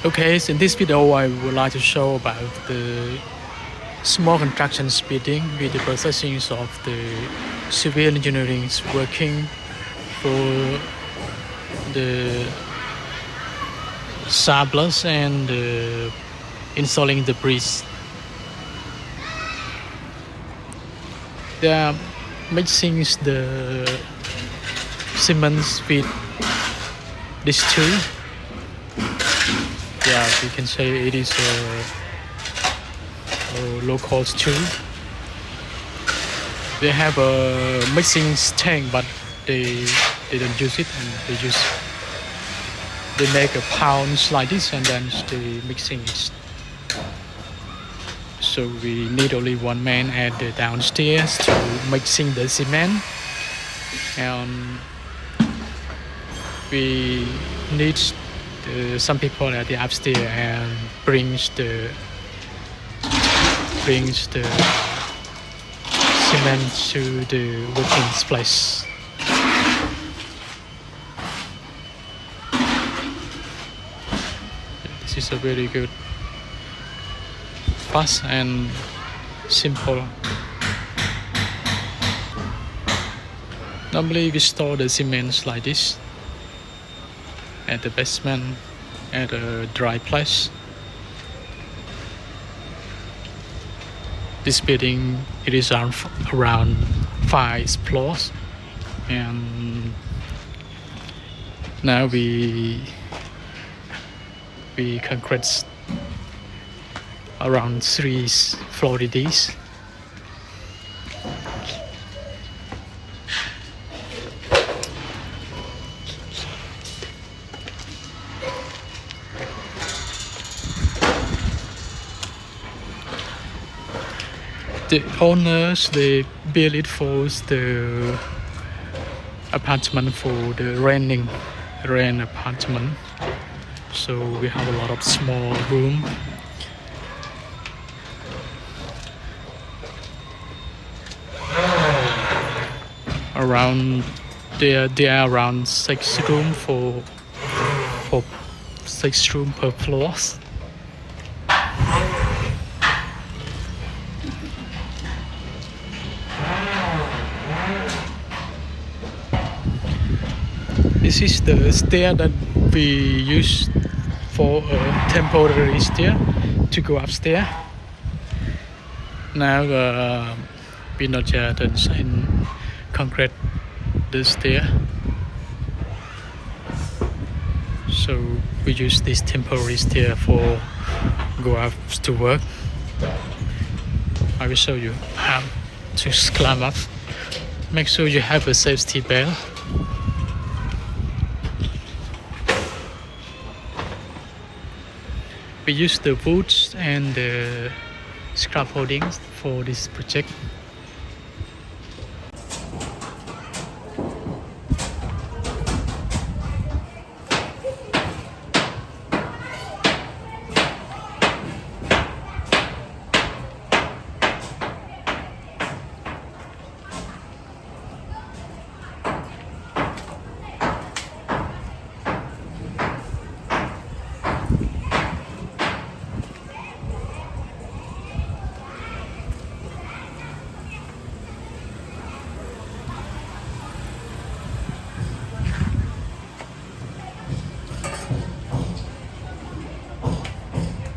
Okay, so in this video I would like to show about the small construction speeding with the processing of the civil engineering working for the sablers and installing the bridge. They are mixing the cement with these two. Yeah, we can say it is a low cost tool. They have a mixing tank, but they don't use it, and they make a pounds like this, and then they mixing it. So we need only one man at the downstairs to mixing the cement, and we need some people at the upstairs and brings the cement to the working place. This is a very good, fast and simple. Normally we store the cement like this at the basement at a dry place. This building, it is around 5 floors, and now we concrete around 3 floors. The owners, they build it for the apartment for the rent apartment. So we have a lot of small room. Around there are around 6 room for 6 room per floor. This is the stair that we use for a temporary stair to go upstairs. Now we not yet in concrete the stair, so we use this temporary stair for go up to work. I will show you how to climb up. Make sure you have a safety belt. We use the woods and the scaffolding for this project.